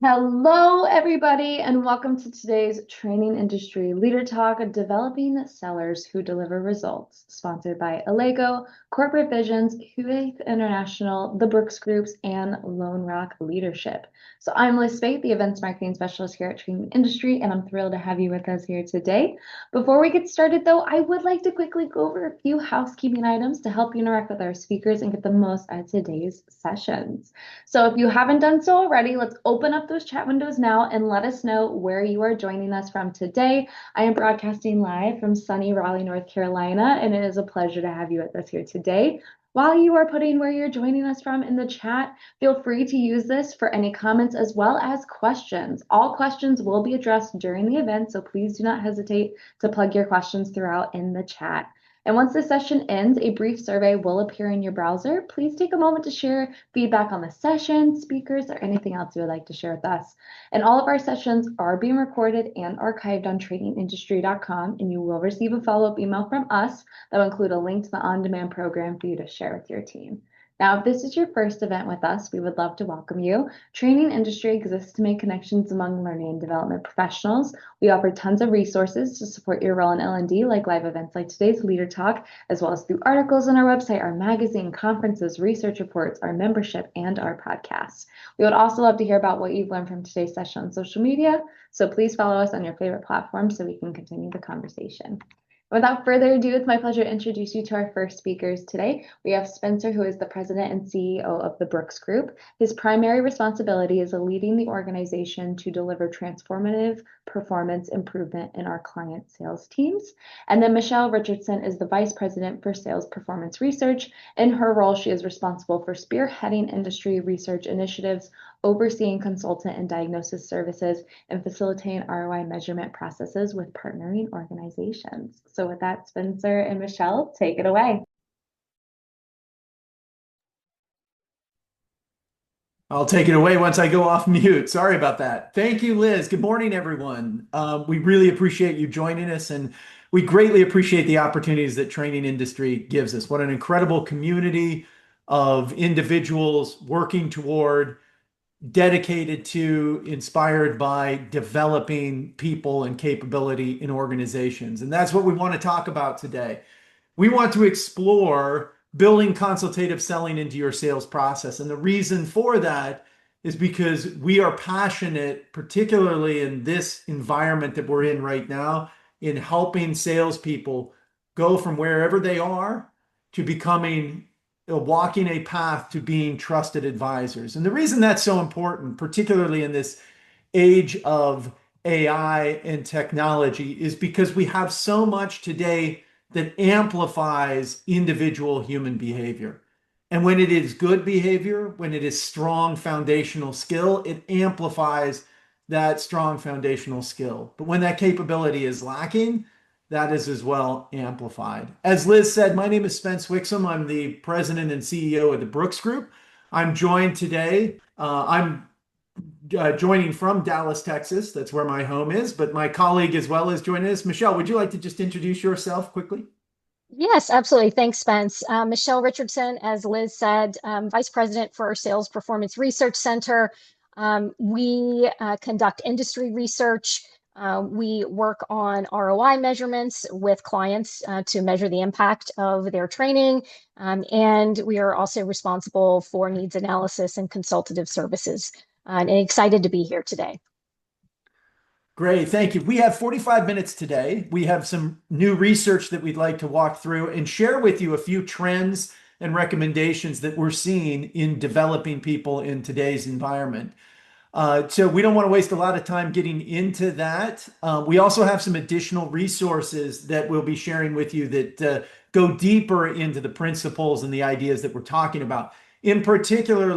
Hello, everybody, and welcome to today's Training Industry Leader Talk, Developing Sellers Who Deliver Results, sponsored by Allego, Corporate Visions, Hewitt International, the Brooks Groups, and Lone Rock Leadership. So I'm Liz Spate, the Events Marketing Specialist here at Training Industry, and I'm thrilled to have you with us here today. Before we get started, though, I would like to quickly go over a few housekeeping items to help you interact with our speakers and get the most out of today's sessions. So if you haven't done so already, let's open up those chat windows now and let us know where you are joining us from today. I am broadcasting live from sunny Raleigh, North Carolina, and it is a pleasure to have you with us here today. While you are putting where you're joining us from in the chat, feel free to use this for any comments as well as questions. All questions will be addressed during the event, so please do not hesitate to plug your questions throughout in the chat. And once the session ends, a brief survey will appear in your browser. Please take a moment to share feedback on the session, speakers, or anything else you would like to share with us. And all of our sessions are being recorded and archived on trainingindustry.com, and you will receive a follow-up email from us that will include a link to the on-demand program for you to share with your team. Now, if this is your first event with us, we would love to welcome you. Training Industry exists to make connections among learning and development professionals. We offer tons of resources to support your role in L&D, like live events like today's Leader Talk, as well as through articles on our website, our magazine, conferences, research reports, our membership, and our podcasts. We would also love to hear about what you've learned from today's session on social media, so please follow us on your favorite platform so we can continue the conversation. Without further ado, it's my pleasure to introduce you to our first speakers today. We have Spencer, who is the president and CEO of the Brooks Group. His primary responsibility is leading the organization to deliver transformative performance improvement in our client sales teams. And then Michelle Richardson is the vice president for sales performance research. In her role, she is responsible for spearheading industry research initiatives, overseeing consultant and diagnosis services, and facilitating ROI measurement processes with partnering organizations. So with that, Spencer and Michelle, take it away. I'll take it away once I go off mute. Sorry about that. Thank you, Liz. Good morning, everyone. We really appreciate you joining us, and we greatly appreciate the opportunities that Training Industry gives us. What an incredible community of individuals working toward, dedicated to, inspired by developing people and capability in organizations. And that's what we want to talk about today. We want to explore building consultative selling into your sales process. And the reason for that is because we are passionate, particularly in this environment that we're in right now, in helping salespeople go from wherever they are to becoming walking a path to being trusted advisors. And the reason that's so important, particularly in this age of AI and technology, is because we have so much today that amplifies individual human behavior. And when it is good behavior, when it is strong foundational skill, it amplifies that strong foundational skill. But when that capability is lacking, that is as well amplified. As Liz said, my name is Spence Wixom. I'm the president and CEO of the Brooks Group. I'm joined today. I'm joining from Dallas, Texas. That's where my home is, but my colleague as well is joining us. Michelle, would you like to just introduce yourself quickly? Yes, absolutely. Thanks, Spence. Michelle Richardson, as Liz said, Vice President for our Sales Performance Research Center. We conduct industry research. We work on ROI measurements with clients to measure the impact of their training. And we are also responsible for needs analysis and consultative services. And excited to be here today. Great, thank you. We have 45 minutes today. We have some new research that we'd like to walk through and share with you a few trends and recommendations that we're seeing in developing people in today's environment. So we don't want to waste a lot of time getting into that. We also have some additional resources that we'll be sharing with you that go deeper into the principles and the ideas that we're talking about. In particular,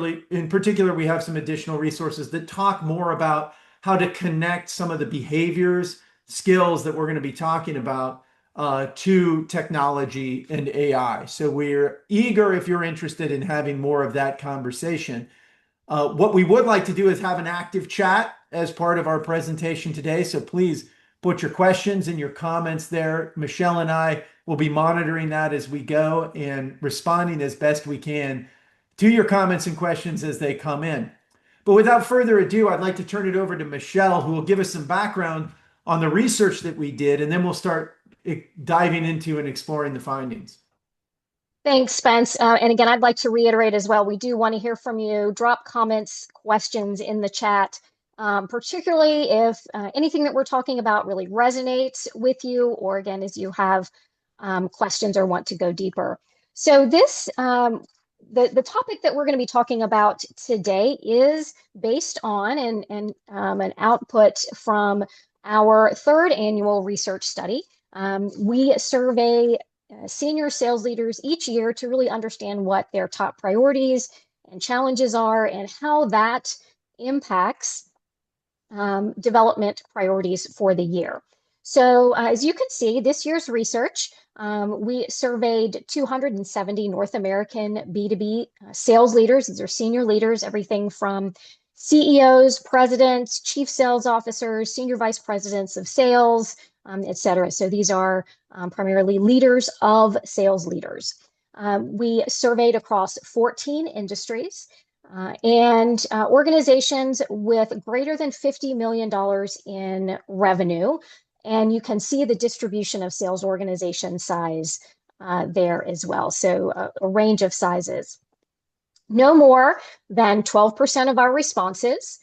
we have some additional resources that talk more about how to connect some of the behaviors, skills that we're going to be talking about to technology and AI. So we're eager, if you're interested in having more of that conversation. What we would like to do is have an active chat as part of our presentation today. So please put your questions and your comments there. Michelle and I will be monitoring that as we go and responding as best we can to your comments and questions as they come in. But without further ado, I'd like to turn it over to Michelle, who will give us some background on the research that we did, and then we'll start diving into and exploring the findings. Thanks, Spence. And again, I'd like to reiterate as well, we do want to hear from you. Drop comments, questions in the chat, particularly if anything that we're talking about really resonates with you, or again, as you have questions or want to go deeper. So this, the topic that we're going to be talking about today is based on an output from our third annual research study. We survey senior sales leaders each year to really understand what their top priorities and challenges are and how that impacts development priorities for the year. So as you can see, this year's research, we surveyed 270 North American B2B sales leaders. These are senior leaders, everything from CEOs, presidents, chief sales officers, senior vice presidents of sales, et cetera. So these are primarily leaders of sales leaders. We surveyed across 14 industries and organizations with greater than $50 million in revenue. And you can see the distribution of sales organization size there as well. So a range of sizes. No more than 12% of our responses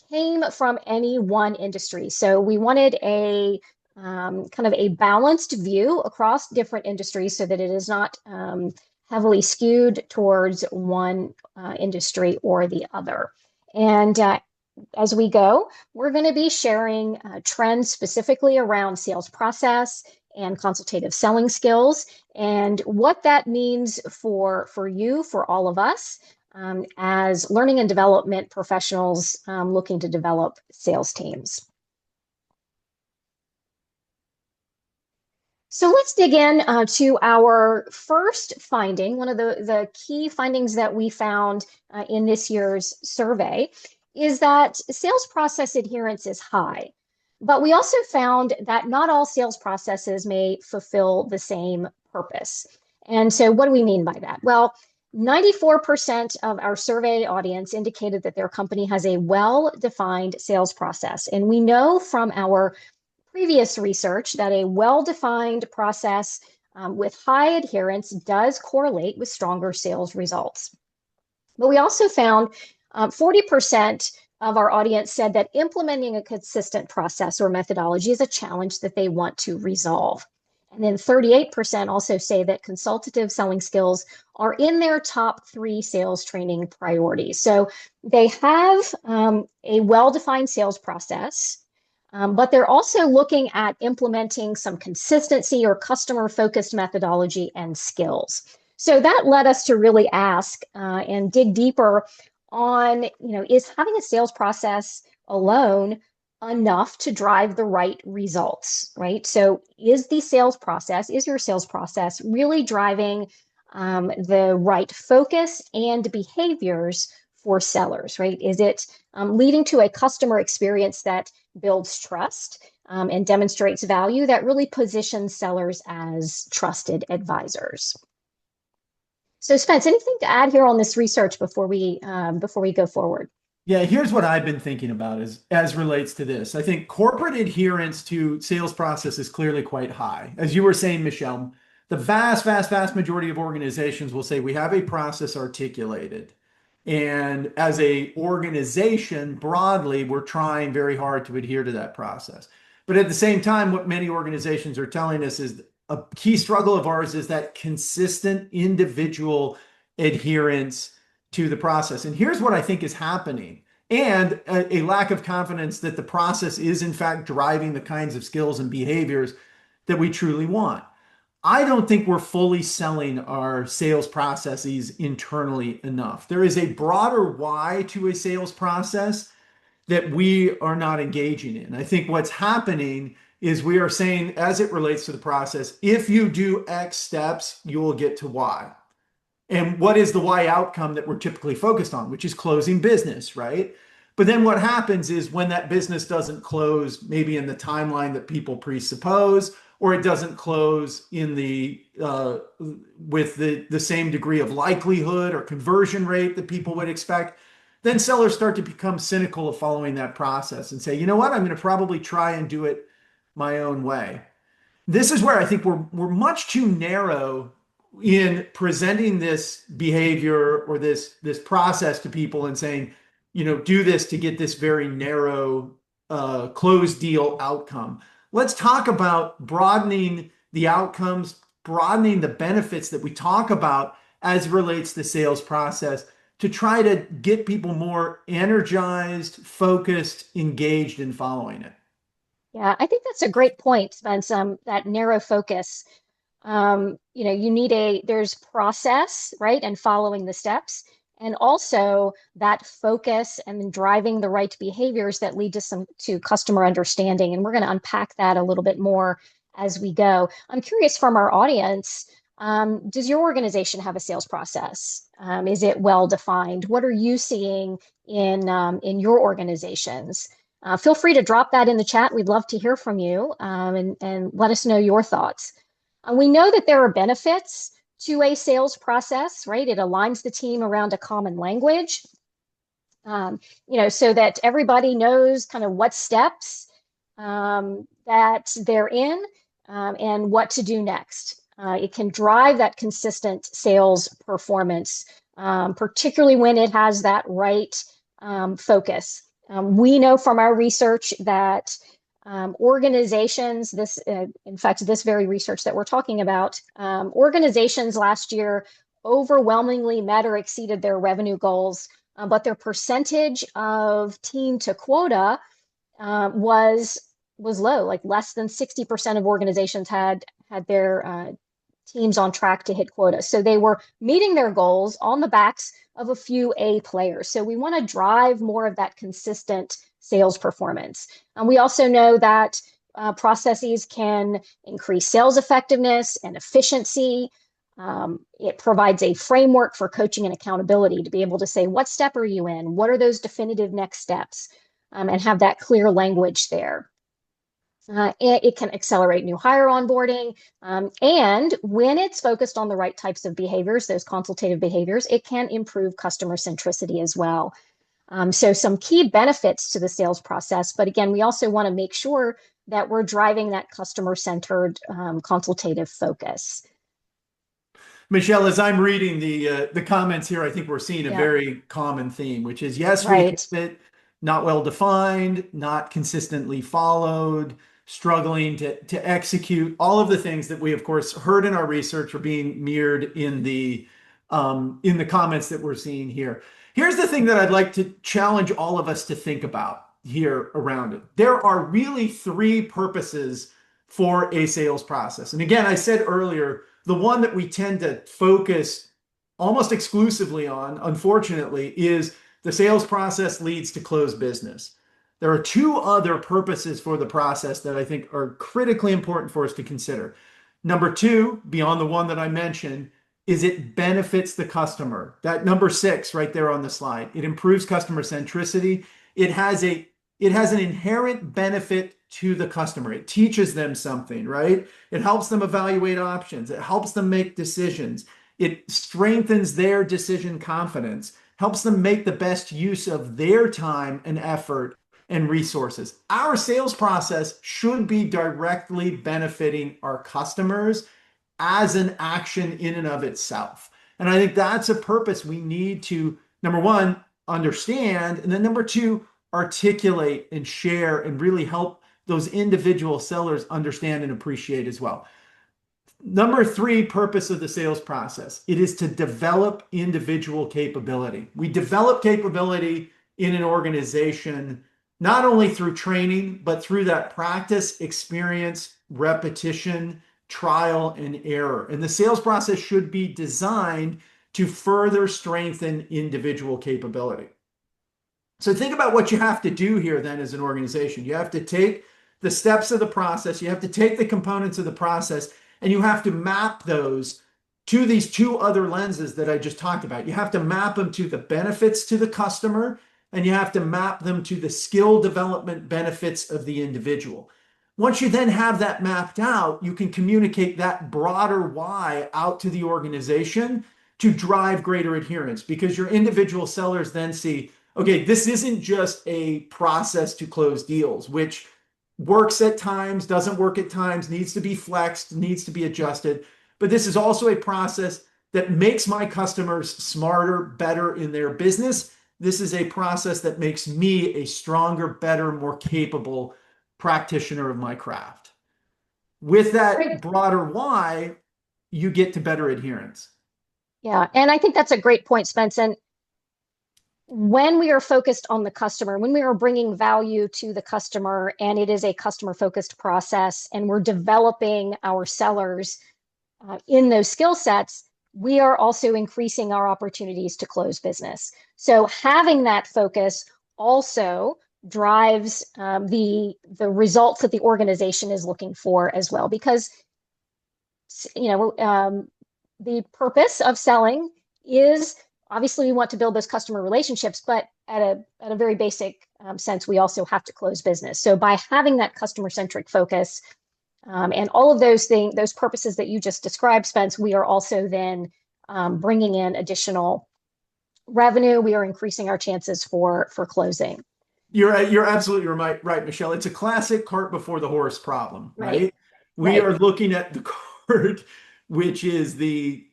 came from any one industry. So we wanted a kind of a balanced view across different industries so that it is not heavily skewed towards one industry or the other. And as we go, we're going to be sharing trends specifically around sales process and consultative selling skills and what that means for you, for all of us, as learning and development professionals looking to develop sales teams. So let's dig in to our first finding. One of the key findings that we found in this year's survey is that sales process adherence is high. But we also found that not all sales processes may fulfill the same purpose. And so what do we mean by that? Well, 94% of our survey audience indicated that their company has a well-defined sales process. And we know from our previous research that a well-defined process with high adherence does correlate with stronger sales results. But we also found 40% of our audience said that implementing a consistent process or methodology is a challenge that they want to resolve. And then 38% also say that consultative selling skills are in their top 3 sales training priorities. So they have a well-defined sales process, but they're also looking at implementing some consistency or customer-focused methodology and skills. So that led us to really ask and dig deeper on, is having a sales process alone enough to drive the right results, right? So is your sales process really driving the right focus and behaviors for sellers, right? Is it leading to a customer experience that builds trust and demonstrates value that really positions sellers as trusted advisors? So Spence, anything to add here on this research before we go forward? Yeah, here's what I've been thinking about as relates to this. I think corporate adherence to sales process is clearly quite high. As you were saying, Michelle, the vast majority of organizations will say we have a process articulated. And as a organization, broadly, we're trying very hard to adhere to that process. But at the same time, what many organizations are telling us is a key struggle of ours is that consistent individual adherence to the process. And here's what I think is happening. And a lack of confidence that the process is in fact driving the kinds of skills and behaviors that we truly want. I don't think we're fully selling our sales processes internally enough. There is a broader why to a sales process that we are not engaging in. I think what's happening is we are saying, as it relates to the process, if you do X steps, you will get to Y. And what is the Y outcome that we're typically focused on, which is closing business, right? But then what happens is when that business doesn't close, maybe in the timeline that people presuppose, or it doesn't close in with the same degree of likelihood or conversion rate that people would expect, then sellers start to become cynical of following that process and say, you know what, I'm going to probably try and do it my own way. This is where I think we're much too narrow in presenting this behavior or this process to people and saying, do this to get this very narrow closed deal outcome. Let's talk about broadening the outcomes, broadening the benefits that we talk about as relates to the sales process to try to get people more energized, focused, engaged in following it. Yeah, I think that's a great point, Spence. That narrow focus. There's process, right, and following the steps, and also that focus and then driving the right behaviors that lead to customer understanding. And we're going to unpack that a little bit more as we go. I'm curious from our audience, does your organization have a sales process? Is it well defined? What are you seeing in your organizations? Feel free to drop that in the chat. We'd love to hear from you, and let us know your thoughts. We know that there are benefits to a sales process, right? It aligns the team around a common language, so that everybody knows kind of what steps that they're in, and what to do next. It can drive that consistent sales performance, particularly when it has that right focus. We know from our research that organizations, in fact, this very research that we're talking about, organizations last year overwhelmingly met or exceeded their revenue goals, but their percentage of team to quota was low, like less than 60% of organizations had their teams on track to hit quota. So they were meeting their goals on the backs of a few A players. So we want to drive more of that consistent sales performance. And we also know that processes can increase sales effectiveness and efficiency. It provides a framework for coaching and accountability to be able to say, what step are you in? What are those definitive next steps? And have that clear language there. It can accelerate new hire onboarding. And when it's focused on the right types of behaviors, those consultative behaviors, it can improve customer centricity as well. So some key benefits to the sales process. But again, we also want to make sure that we're driving that customer-centered consultative focus. Michelle, as I'm reading the comments here, I think we're seeing a very common theme, which is yes, we hit it, not well defined, not consistently followed, struggling to execute. All of the things that we, of course, heard in our research are being mirrored in the comments that we're seeing here. Here's the thing that I'd like to challenge all of us to think about here around it. There are really three purposes for a sales process. And again, I said earlier, the one that we tend to focus almost exclusively on, unfortunately, is the sales process leads to closed business. There are two other purposes for the process that I think are critically important for us to consider. Number two, beyond the one that I mentioned, is it benefits the customer. That number 6 right there on the slide. It improves customer centricity. It has an inherent benefit to the customer. It teaches them something, right? It helps them evaluate options. It helps them make decisions. It strengthens their decision confidence, helps them make the best use of their time and effort and resources. Our sales process should be directly benefiting our customers as an action in and of itself. And I think that's a purpose we need to, number one, understand, and then number two, articulate and share and really help those individual sellers understand and appreciate as well. Number three, purpose of the sales process. It is to develop individual capability. We develop capability in an organization not only through training, but through that practice, experience, repetition, trial, and error. And the sales process should be designed to further strengthen individual capability. So think about what you have to do here then as an organization. You have to take the steps of the process, you have to take the components of the process, and you have to map those to these two other lenses that I just talked about. You have to map them to the benefits to the customer, and you have to map them to the skill development benefits of the individual. Once you then have that mapped out, you can communicate that broader why out to the organization to drive greater adherence, because your individual sellers then see, okay, this isn't just a process to close deals, which works at times, doesn't work at times, needs to be flexed, needs to be adjusted. But this is also a process that makes my customers smarter, better in their business. This is a process that makes me a stronger, better, more capable practitioner of my craft. With that Great. broader why, you get to better adherence. Yeah, and I think that's a great point, Spence. And when we are focused on the customer, when we are bringing value to the customer, and it is a customer focused process, and we're developing our sellers in those skill sets, we are also increasing our opportunities to close business. So having that focus also drives the results that the organization is looking for as well, because the purpose of selling is obviously we want to build those customer relationships, but at a very basic sense, we also have to close business. So by having that customer centric focus, and all of those things, those purposes that you just described, Spence, we are also then bringing in additional revenue. We are increasing our chances for closing. You're absolutely right, Michelle. It's a classic cart before the horse problem, Right. right? We Right. are looking at the cart, which is the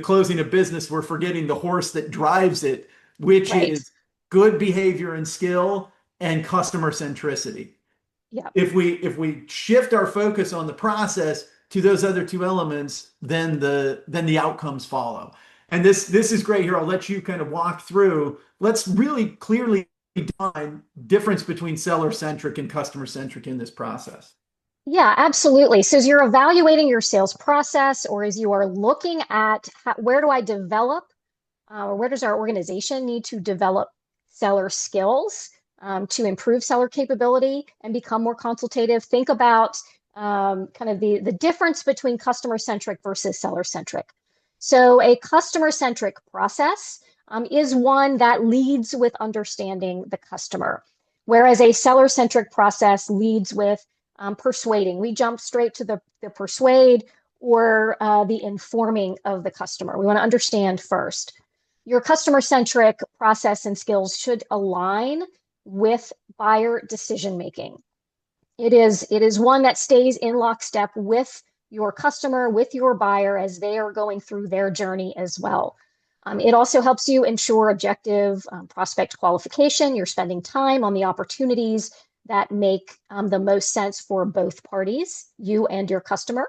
closing of business. We're forgetting the horse that drives it, which Right. is good behavior and skill and customer centricity. Yeah. If we shift our focus on the process to those other two elements, then the outcomes follow. And this is great here. I'll let you kind of walk through. Let's really clearly define difference between seller centric and customer centric in this process. Yeah, absolutely. So as you're evaluating your sales process, or as you are looking at where do I develop, or where does our organization need to develop seller skills to improve seller capability and become more consultative, think about kind of the difference between customer centric versus seller centric. So a customer centric process is one that leads with understanding the customer, whereas a seller centric process leads with persuading. We jump straight to the persuade or the informing of the customer. We want to understand first. Your customer centric process and skills should align with buyer decision making. It is one that stays in lockstep with your customer, with your buyer as they are going through their journey as well. It also helps you ensure objective prospect qualification. You're spending time on the opportunities that make the most sense for both parties, you and your customer.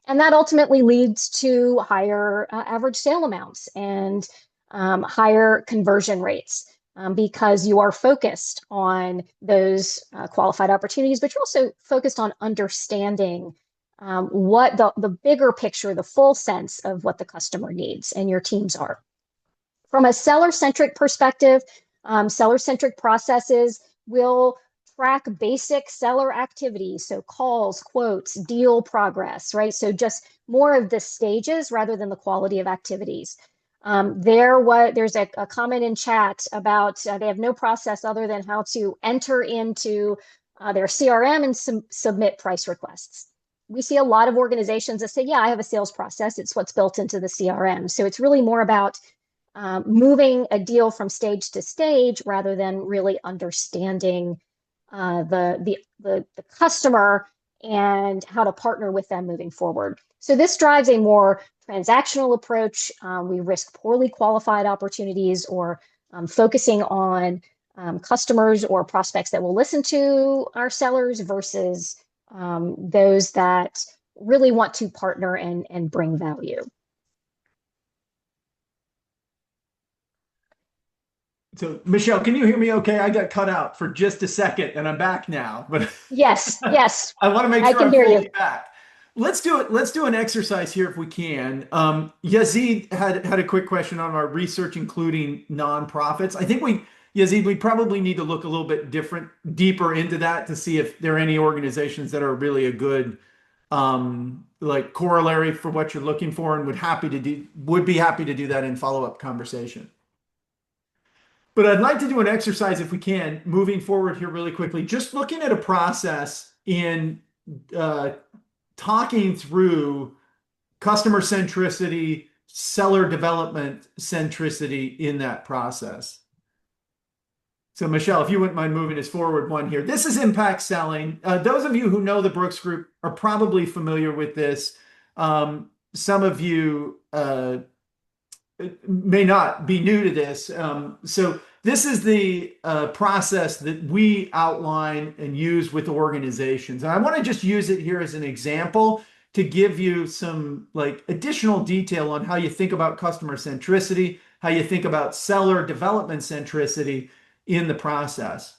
And that ultimately leads to higher average sale amounts and higher conversion rates because you are focused on those qualified opportunities, but you're also focused on understanding what the bigger picture, the full sense of what the customer needs and your teams are. From a seller-centric perspective, seller-centric processes will track basic seller activities, so calls, quotes, deal progress, right? So just more of the stages rather than the quality of activities. There's a comment in chat about they have no process other than how to enter into their CRM and submit price requests. We see a lot of organizations that say, yeah, I have a sales process. It's what's built into the CRM. So it's really more about moving a deal from stage to stage rather than really understanding the customer and how to partner with them moving forward. So this drives a more transactional approach. We risk poorly qualified opportunities or focusing on customers or prospects that will listen to our sellers versus those that really want to partner and bring value. So, Michelle, can you hear me okay? I got cut out for just a second and I'm back now, but Yes, yes, I want to make I sure can I'm hear you. fully back. Let's do it. Let's do an exercise here if we can. Yazid had a quick question on our research, including nonprofits. I think Yazid, we probably need to look a little bit deeper into that to see if there are any organizations that are really a good like corollary for what you're looking for, and would be happy to do that in follow-up conversation. But I'd like to do an exercise if we can, moving forward here really quickly, just looking at a process in uh, talking through customer centricity, seller development centricity in that process. So Michelle, if you wouldn't mind moving us forward one here. This is impact selling. Those of you who know the Brooks Group are probably familiar with this. Some of you may not be new to this. So this is the process that we outline and use with organizations. And I want to just use it here as an example to give you some like additional detail on how you think about customer centricity, how you think about seller development centricity in the process.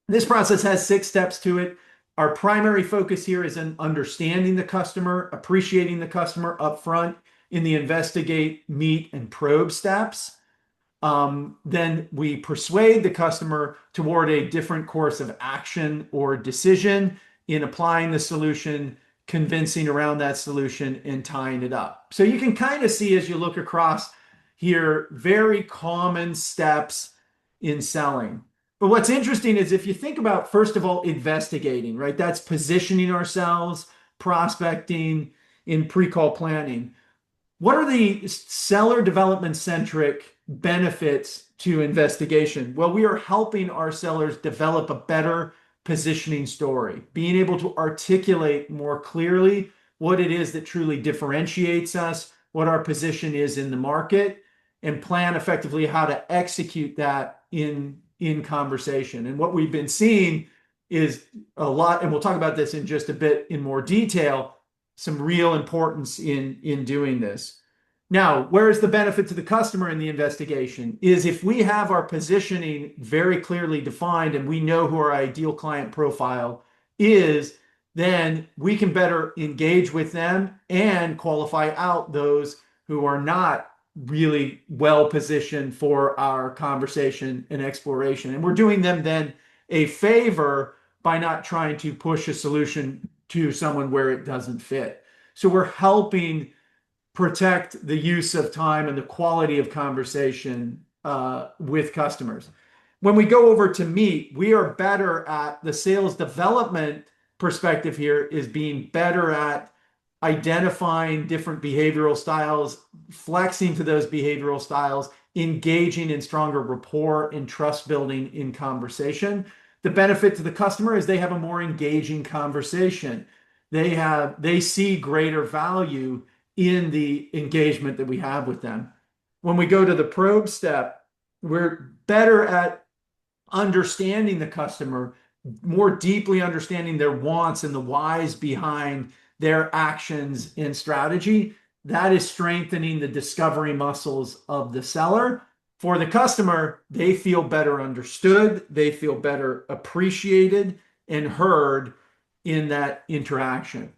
This process has 6 steps to it. Our primary focus here is in understanding the customer, appreciating the customer upfront in the investigate, meet, and probe steps. Then we persuade the customer toward a different course of action or decision in applying the solution, convincing around that solution, and tying it up. So you can kind of see as you look across here, very common steps in selling. But what's interesting is if you think about, first of all, investigating, right? That's positioning ourselves, prospecting, in pre-call planning. What are the seller development centric benefits to investigation? Well, we are helping our sellers develop a better positioning story, being able to articulate more clearly what it is that truly differentiates us, what our position is in the market, and plan effectively how to execute that in conversation. And what we've been seeing is a lot, and we'll talk about this in just a bit in more detail, some real importance in doing this. Now, where is the benefit to the customer in the investigation? Is if we have our positioning very clearly defined and we know who our ideal client profile is, then we can better engage with them and qualify out those who are not really well positioned for our conversation and exploration. And we're doing them then a favor by not trying to push a solution to someone where it doesn't fit. So we're helping protect the use of time and the quality of conversation with customers. When we go over to meet, we are better at the sales development perspective here is being better at identifying different behavioral styles, flexing to those behavioral styles, engaging in stronger rapport and trust building in conversation. The benefit to the customer is they have a more engaging conversation. They see greater value in the engagement that we have with them. When we go to the probe step, we're better at understanding the customer, more deeply understanding their wants and the whys behind their actions and strategy. That is strengthening the discovery muscles of the seller. For the customer, they feel better understood, they feel better appreciated and heard in that interaction.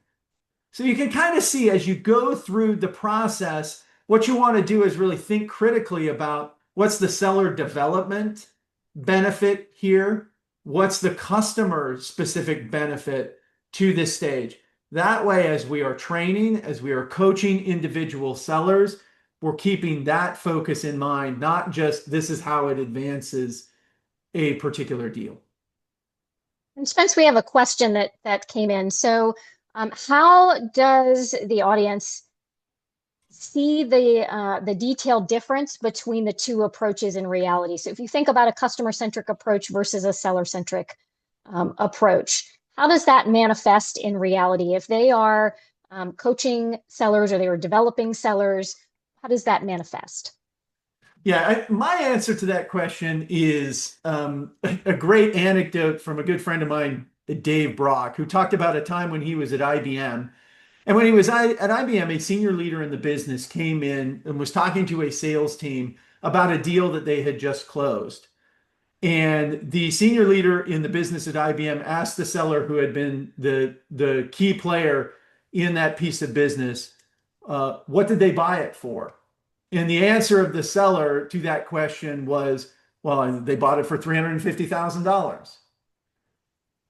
So you can kind of see as you go through the process, what you want to do is really think critically about what's the seller development benefit here, what's the customer specific benefit to this stage. That way, as we are training, as we are coaching individual sellers, we're keeping that focus in mind, not just this is how it advances a particular deal. And Spence, we have a question that came in. So how does the audience see the detailed difference between the two approaches in reality? So if you think about a customer-centric approach versus a seller-centric approach, how does that manifest in reality? If they are coaching sellers or they are developing sellers, how does that manifest? Yeah, my answer to that question is a great anecdote from a good friend of mine, Dave Brock, who talked about a time when he was at IBM. And when he was at IBM, a senior leader in the business came in and was talking to a sales team about a deal that they had just closed. And the senior leader in the business at IBM asked the seller who had been the key player in that piece of business, what did they buy it for? And the answer of the seller to that question was, well, they bought it for $350,000.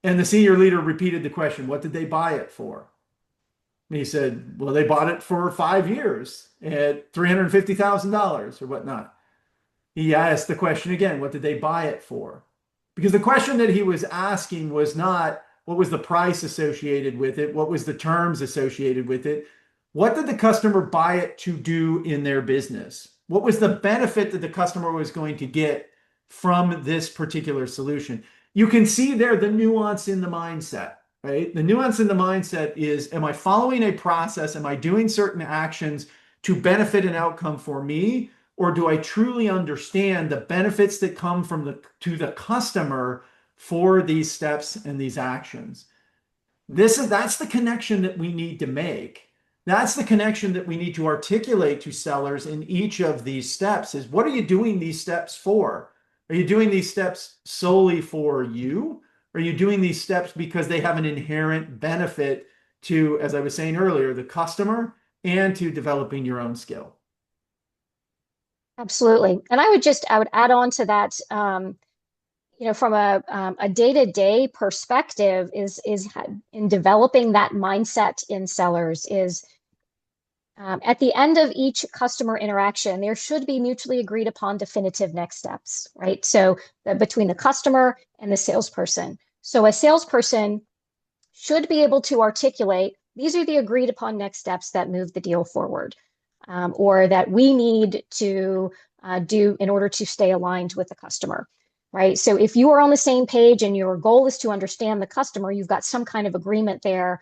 And the senior leader repeated the question, what did they buy it for? And he said, well, they bought it for 5 years at $350,000 or whatnot. He asked the question again, what did they buy it for? Because the question that he was asking was not what was the price associated with it, what was the terms associated with it, what did the customer buy it to do in their business? What was the benefit that the customer was going to get from this particular solution. You can see there the nuance in the mindset, right? The nuance in the mindset is, am I following a process? Am I doing certain actions to benefit an outcome for me? Or do I truly understand the benefits that come to the customer for these steps and these actions? That's the connection that we need to make. That's the connection that we need to articulate to sellers in each of these steps is, what are you doing these steps for? Are you doing these steps solely for you? Are you doing these steps because they have an inherent benefit to, as I was saying earlier, the customer and to developing your own skill? Absolutely. And I would add on to that, from a day-to-day perspective is in developing that mindset in sellers is at the end of each customer interaction, there should be mutually agreed upon definitive next steps, right? So between the customer and the salesperson. So a salesperson should be able to articulate, these are the agreed upon next steps that move the deal forward, or that we need to do in order to stay aligned with the customer, right? So if you are on the same page and your goal is to understand the customer, you've got some kind of agreement there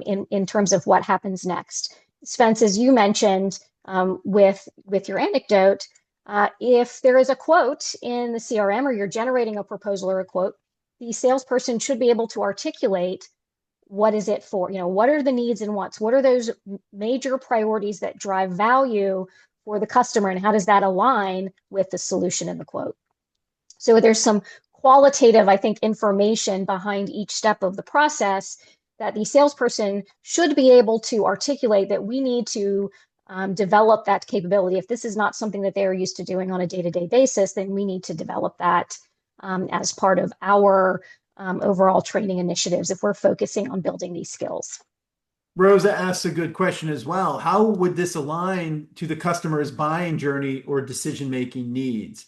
in terms of what happens next. Spence, as you mentioned with your anecdote, if there is a quote in the CRM or you're generating a proposal or a quote, the salesperson should be able to articulate what is it for? What are the needs and wants? What are those major priorities that drive value for the customer, and how does that align with the solution in the quote? So there's some qualitative, I think, information behind each step of the process that the salesperson should be able to articulate, that we need to develop that capability. If this is not something that they're used to doing on a day-to-day basis, then we need to develop that as part of our overall training initiatives if we're focusing on building these skills. Rosa asks a good question as well. How would this align to the customer's buying journey or decision-making needs?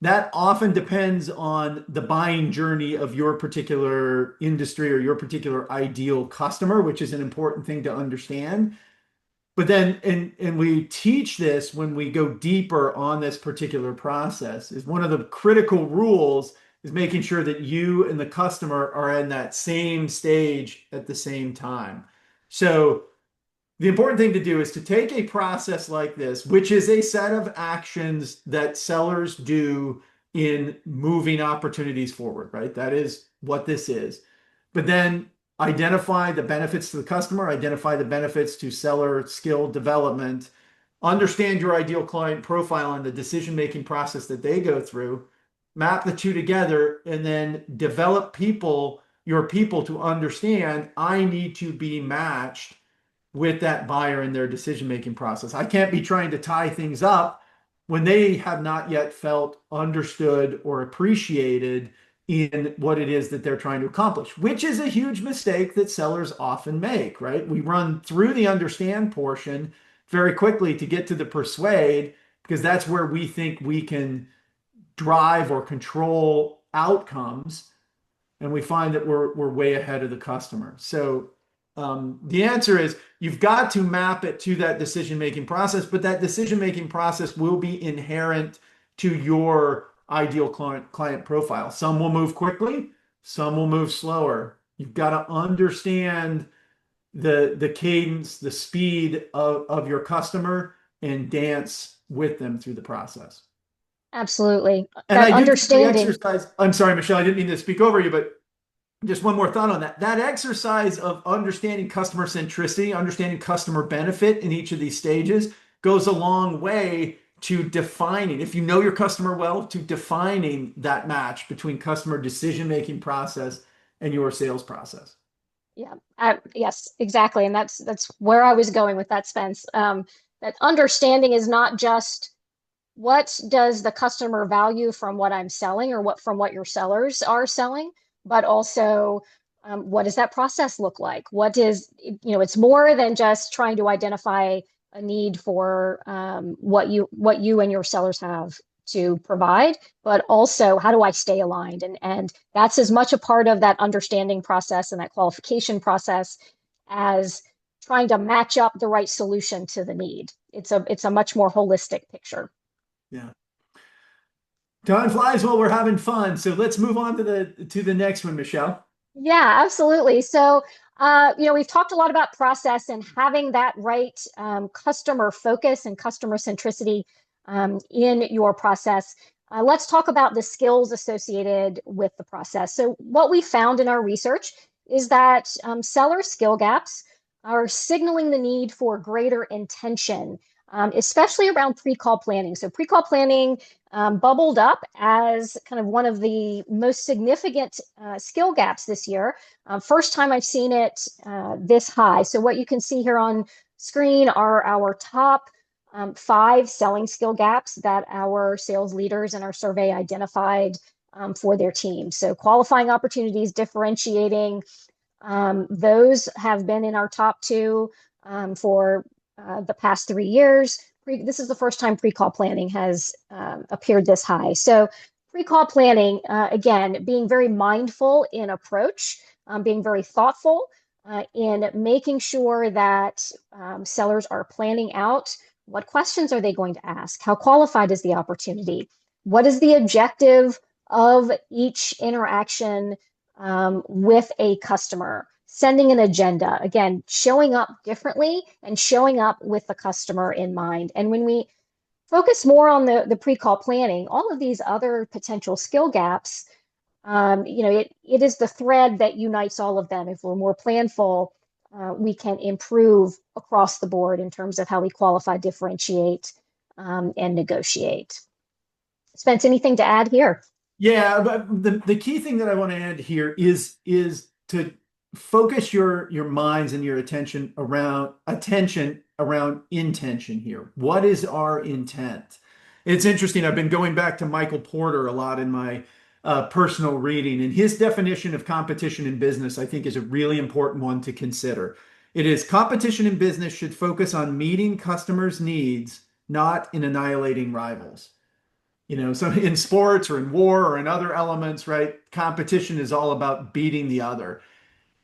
That often depends on the buying journey of your particular industry or your particular ideal customer, which is an important thing to understand. But then, and we teach this when we go deeper on this particular process, is one of the critical rules is making sure that you and the customer are in that same stage at the same time. So the important thing to do is to take a process like this, which is a set of actions that sellers do in moving opportunities forward, right? That is what this is. But then identify the benefits to the customer, identify the benefits to seller skill development, understand your ideal client profile and the decision-making process that they go through, map the two together, and then develop your people to understand, I need to be matched with that buyer in their decision-making process. I can't be trying to tie things up when they have not yet felt understood or appreciated in what it is that they're trying to accomplish, which is a huge mistake that sellers often make, right? We run through the understand portion very quickly to get to the persuade, because that's where we think we can drive or control outcomes, and we find that we're way ahead of the customer. So the answer is you've got to map it to that decision-making process, but that decision-making process will be inherent to your ideal client profile. Some will move quickly, some will move slower. You've got to understand the cadence, the speed of your customer, and dance with them through the process. Absolutely. And That I do think the understanding. exercise, I'm sorry, Michelle, I didn't mean to speak over you, but just one more thought on that. That exercise of understanding customer centricity, understanding customer benefit in each of these stages goes a long way to defining, if you know your customer well, to defining that match between customer decision-making process and your sales process. Yeah, yes, exactly. And that's where I was going with that, Spence. That understanding is not just what does the customer value from what I'm selling or from what your sellers are selling, but also what does that process look like? It's more than just trying to identify a need for what you and your sellers have to provide, but also how do I stay aligned? And that's as much a part of that understanding process and that qualification process as trying to match up the right solution to the need. It's a much more holistic picture. Yeah. Time flies while we're having fun. So let's move on to the next one, Michelle. Yeah, absolutely. So, we've talked a lot about process and having that right customer focus and customer centricity in your process. Let's talk about the skills associated with the process. So, what we found in our research is that seller skill gaps are signaling the need for greater intention, especially around pre-call planning. So, pre-call planning bubbled up as kind of one of the most significant skill gaps this year. First time I've seen it this high. So what you can see here on screen are our top 5 selling skill gaps that our sales leaders in our survey identified for their team. So qualifying opportunities, differentiating, those have been in our top 2 for the past 3 years. This is the first time pre-call planning has appeared this high. So pre-call planning, again, being very mindful in approach, being very thoughtful in making sure that sellers are planning out what questions are they going to ask? How qualified is the opportunity? What is the objective of each interaction with a customer? Sending an agenda, again, showing up differently and showing up with the customer in mind. And when we focus more on the pre-call planning, all of these other potential skill gaps, it is the thread that unites all of them. If we're more planful, we can improve across the board in terms of how we qualify, differentiate, and negotiate. Spence, anything to add here? Yeah, but the key thing that I want to add here is to focus your minds and your attention around intention here. What is our intent? It's interesting. I've been going back to Michael Porter a lot in my personal reading, and his definition of competition in business, I think, is a really important one to consider. It is competition in business should focus on meeting customers' needs, not in annihilating rivals. So in sports or in war or in other elements, right? Competition is all about beating the other.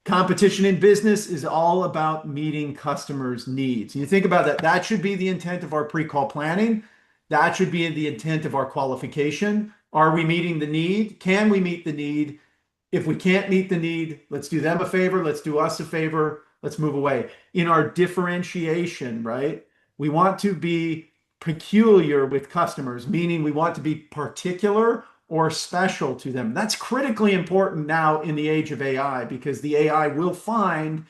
Competition in business is all about meeting customers' needs. You think about that, that should be the intent of our pre-call planning. That should be the intent of our qualification. Are we meeting the need? Can we meet the need? If we can't meet the need, let's do them a favor, let's do us a favor, let's move away. In our differentiation, right? We want to be peculiar with customers, meaning we want to be particular or special to them. That's critically important now in the age of AI because the AI will find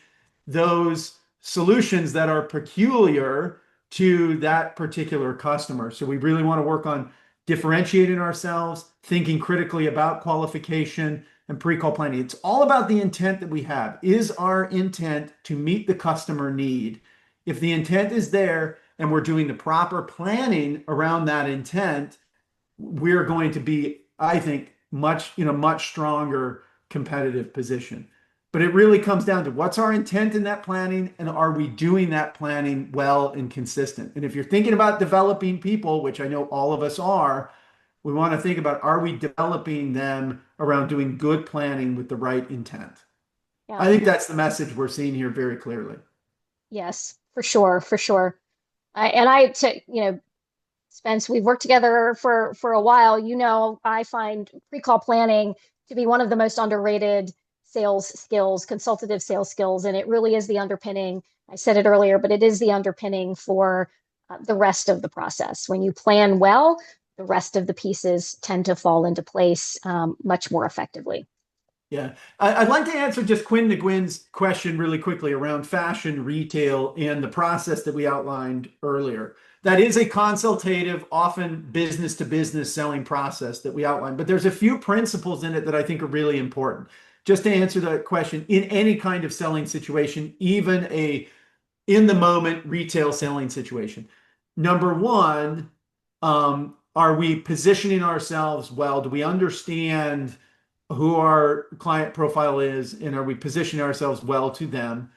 those solutions that are peculiar to that particular customer. So we really want to work on differentiating ourselves, thinking critically about qualification and pre-call planning. It's all about the intent that we have. Is our intent to meet the customer need? If the intent is there and we're doing the proper planning around that intent, we're going to be, I think, much stronger competitive position. But it really comes down to what's our intent in that planning and are we doing that planning well and consistent? And if you're thinking about developing people, which I know all of us are, we want to think about are we developing them around doing good planning with the right intent? Yeah. I think that's the message we're seeing here very clearly. Yes, for sure, for sure. Spence, we've worked together for a while. I find pre-call planning to be one of the most underrated sales skills, consultative sales skills, and it really is the underpinning. I said it earlier, but it is the underpinning for the rest of the process. When you plan well, the rest of the pieces tend to fall into place much more effectively. Yeah, I'd like to answer just Quinn NeGuin's question really quickly around fashion retail and the process that we outlined earlier. That is a consultative, often business to business selling process that we outlined, but there's a few principles in it that I think are really important. Just to answer that question, in any kind of selling situation, even a in the moment retail selling situation. Number one, are we positioning ourselves well? Do we understand who our client profile is and are we positioning ourselves well to them?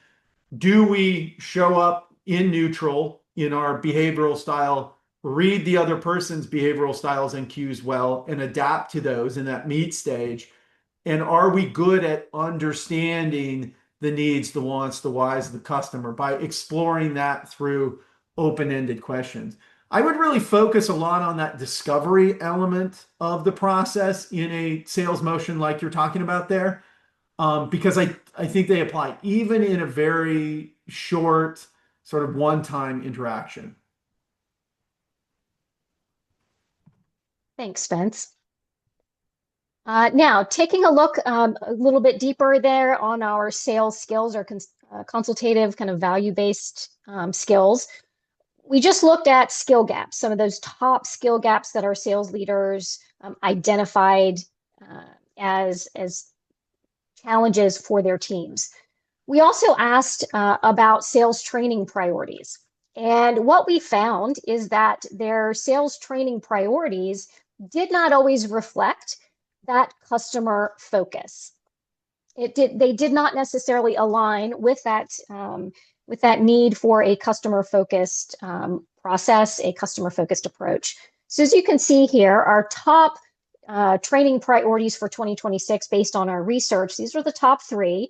Do we show up in neutral in our behavioral style, read the other person's behavioral styles and cues well, and adapt to those in that meet stage? And are we good at understanding the needs, the wants, the whys of the customer by exploring that through open-ended questions? I would really focus a lot on that discovery element of the process in a sales motion like you're talking about there, because I think they apply even in a very short sort of one-time interaction. Thanks, Spence. Now, taking a look a little bit deeper there on our sales skills or consultative kind of value-based skills, we just looked at skill gaps, some of those top skill gaps that our sales leaders identified as challenges for their teams. We also asked about sales training priorities. And what we found is that their sales training priorities did not always reflect that customer focus. They did not necessarily align with that need for a customer-focused process, a customer-focused approach. So as you can see here, our top training priorities for 2026 based on our research, these are the top three.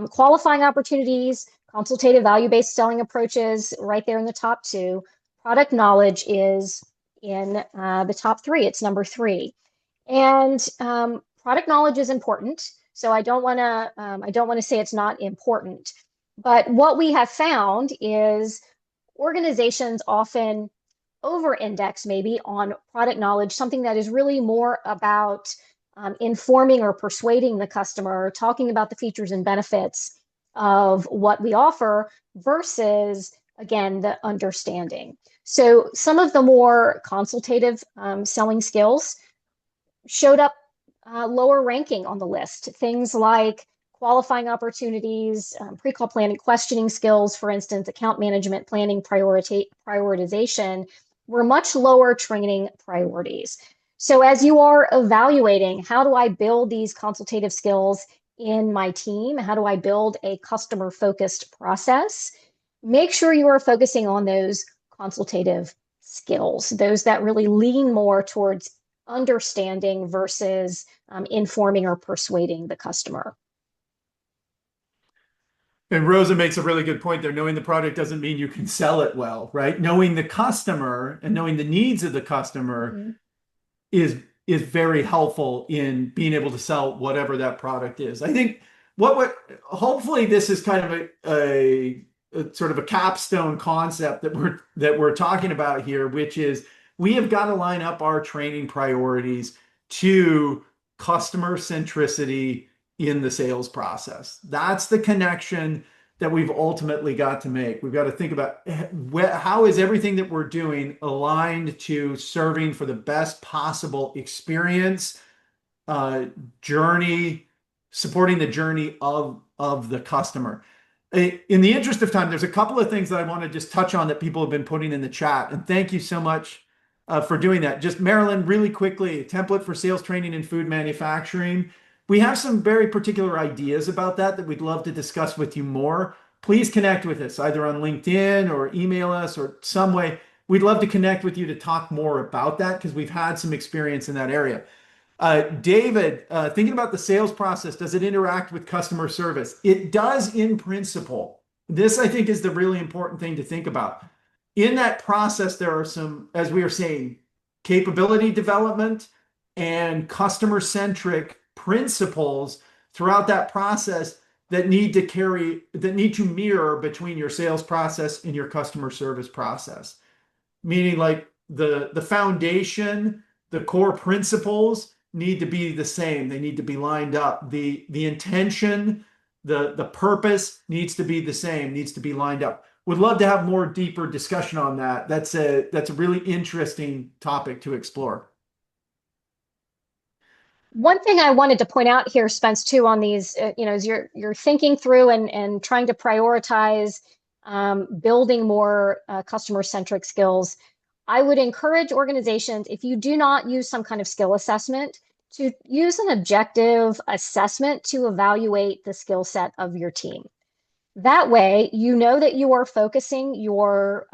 Qualifying opportunities, consultative value-based selling approaches, right there in the top two. Product knowledge is in the top three. It's number three. And product knowledge is important. So I don't want to say it's not important. But what we have found is organizations often over-index maybe on product knowledge, something that is really more about informing or persuading the customer, talking about the features and benefits of what we offer versus, again, the understanding. So some of the more consultative selling skills showed up lower ranking on the list. Things like qualifying opportunities, pre-call planning, questioning skills, for instance, account management, planning, prioritization, were much lower training priorities. So as you are evaluating, how do I build these consultative skills in my team? How do I build a customer-focused process? Make sure you are focusing on those consultative skills, those that really lean more towards understanding versus informing or persuading the customer. And Rosa makes a really good point there. Knowing the product doesn't mean you can sell it well, right? Knowing the customer and knowing the needs of the customer is very helpful in being able to sell whatever that product is. I think hopefully this is kind of a sort of a capstone concept that we're talking about here, which is we have got to line up our training priorities to customer centricity in the sales process. That's the connection that we've ultimately got to make. We've got to think about how is everything that we're doing aligned to serving for the best possible experience, journey, supporting the journey of the customer. In the interest of time, there's a couple of things that I want to just touch on that people have been putting in the chat. And thank you so much for doing that. Just Marilyn, really quickly, a template for sales training in food manufacturing. We have some very particular ideas about that we'd love to discuss with you more. Please connect with us either on LinkedIn or email us or some way. We'd love to connect with you to talk more about that because we've had some experience in that area. David, thinking about the sales process, does it interact with customer service? It does in principle. This, I think, is the really important thing to think about. In that process, there are some, as we are saying, capability development and customer-centric principles throughout that process that need to mirror between your sales process and your customer service process. Meaning like the foundation, the core principles need to be the same. They need to be lined up. The intention, the purpose needs to be the same, needs to be lined up. Would love to have more deeper discussion on that. That's a really interesting topic to explore. One thing I wanted to point out here, Spence, too, on these, as you're thinking through and trying to prioritize building more customer-centric skills, I would encourage organizations, if you do not use some kind of skill assessment, to use an objective assessment to evaluate the skill set of your team. That way, you know that you are focusing your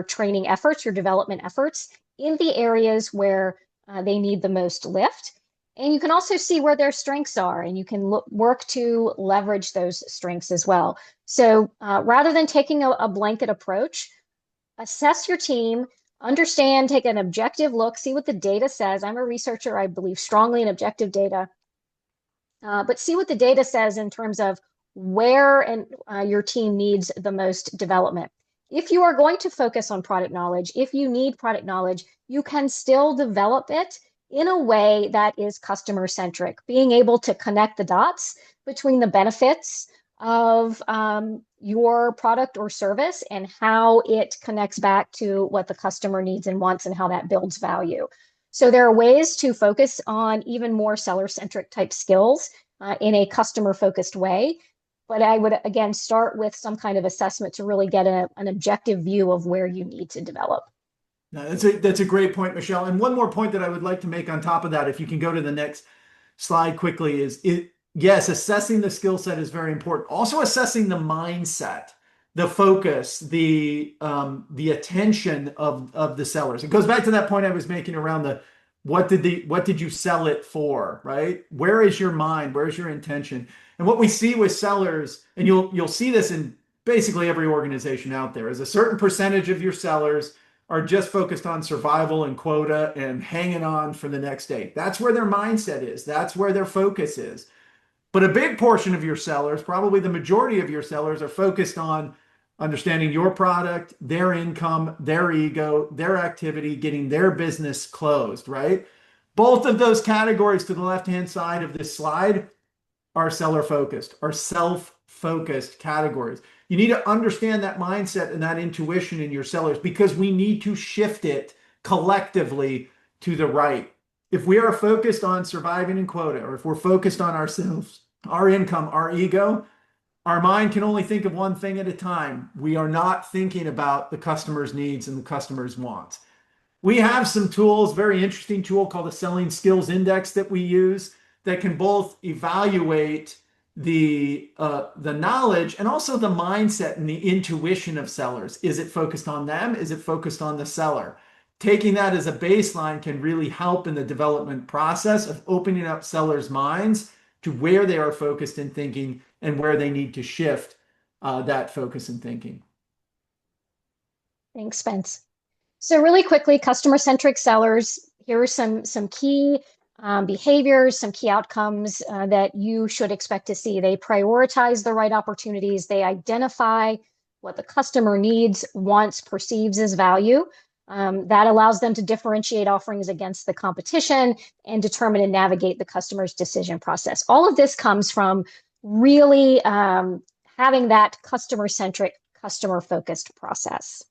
training efforts, your development efforts in the areas where they need the most lift. And you can also see where their strengths are, and you can work to leverage those strengths as well. So rather than taking a blanket approach, assess your team, Understand, take an objective look, see what the data says. I'm a researcher, I believe strongly in objective data, but see what the data says in terms of where your team needs the most development. If you are going to focus on product knowledge, if you need product knowledge, you can still develop it in a way that is customer centric, being able to connect the dots between the benefits of your product or service and how it connects back to what the customer needs and wants and how that builds value. So there are ways to focus on even more seller-centric type skills in a customer-focused way. But I would, again, start with some kind of assessment to really get an objective view of where you need to develop. No, that's a great point, Michelle. And one more point that I would like to make on top of that, if you can go to the next slide quickly, is yes, assessing the skill set is very important. Also assessing the mindset, the focus, the attention of the sellers. It goes back to that point I was making around the what did you sell it for, right? Where is your mind? Where's your intention? And what we see with sellers, and you'll see this in basically every organization out there, is a certain percentage of your sellers are just focused on survival and quota and hanging on for the next day. That's where their mindset is. That's where their focus is. But a big portion of your sellers, probably the majority of your sellers, are focused on understanding your product, their income, their ego, their activity, getting their business closed, right? Both of those categories to the left-hand side of this slide are seller-focused, are self-focused categories. You need to understand that mindset and that intuition in your sellers because we need to shift it collectively to the right. If we are focused on surviving in quota, or if we're focused on ourselves, our income, our ego, our mind can only think of one thing at a time. We are not thinking about the customer's needs and the customer's wants. We have some tools, very interesting tool called the Selling Skills Index that we use that can both evaluate the knowledge and also the mindset and the intuition of sellers. Is it focused on them? Is it focused on the seller? Taking that as a baseline can really help in the development process of opening up sellers' minds to where they are focused in thinking and where they need to shift that focus in thinking. Thanks, Spence. So really quickly, customer-centric sellers, here are some key behaviors, some key outcomes that you should expect to see. They prioritize the right opportunities. They identify what the customer needs, wants, perceives as value. That allows them to differentiate offerings against the competition and determine and navigate the customer's decision process. All of this comes from really having that customer-centric, customer-focused process.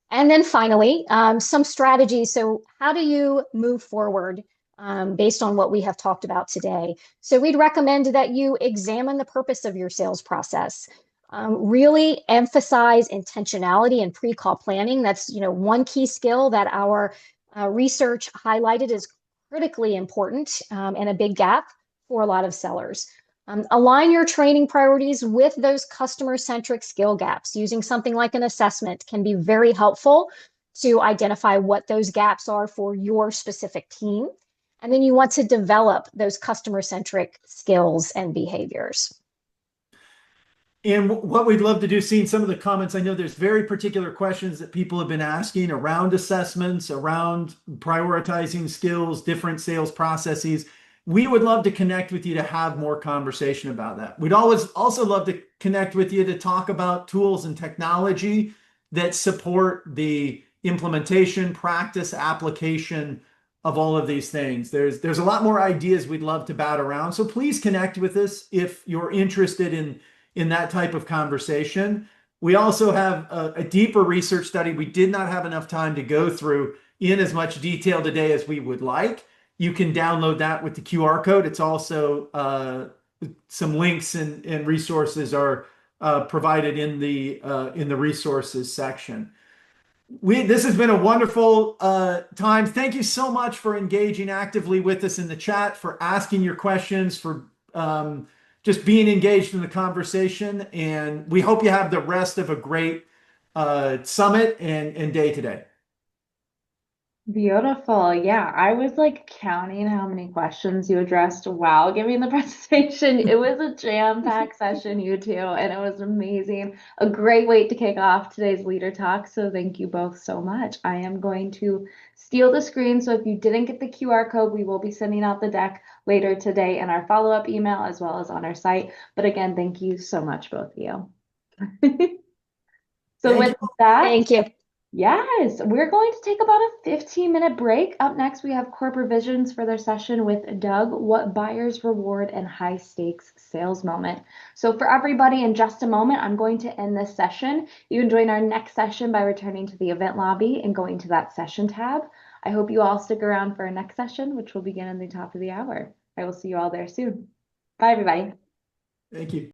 And then finally, some strategies. So how do you move forward based on what we have talked about today? So we'd recommend that you examine the purpose of your sales process. Really emphasize intentionality and pre-call planning. That's one key skill that our research highlighted is critically important and a big gap for a lot of sellers. Align your training priorities with those customer-centric skill gaps. Using something like an assessment can be very helpful to identify what those gaps are for your specific team. And then you want to develop those customer-centric skills and behaviors. And what we'd love to do, seeing some of the comments, I know there's very particular questions that people have been asking around assessments, around prioritizing skills, different sales processes. We would love to connect with you to have more conversation about that. We'd always also love to connect with you to talk about tools and technology that support the implementation, practice, application of all of these things. There's a lot more ideas we'd love to bat around. So please connect with us if you're interested in that type of conversation. We also have a deeper research study we did not have enough time to go through in as much detail today as we would like. You can download that with the QR code. It's also some links and resources are provided in the resources section. This has been a wonderful time. Thank you so much for engaging actively with us in the chat, for asking your questions, for just being engaged in the conversation. And we hope you have the rest of a great summit and day today. Beautiful. Yeah, I was like counting how many questions you addressed while giving the presentation. It was a jam-packed session, you two, and it was amazing. A great way to kick off today's leader talk. So thank you both so much. I am going to steal the screen. So if you didn't get the QR code, we will be sending out the deck later today in our follow-up email as well as on our site. But again, thank you so much, both of you. So Thank with you. that, Thank you. yes, we're going to take about a 15-minute break. Up next, we have Corporate Visions for their session with Doug, What Buyers Reward and High Stakes Sales Moment. So for everybody, in just a moment, I'm going to end this session. You can join our next session by returning to the event lobby and going to that session tab. I hope you all stick around for our next session, which will begin at the top of the hour. I will see you all there soon. Bye, everybody. Thank you.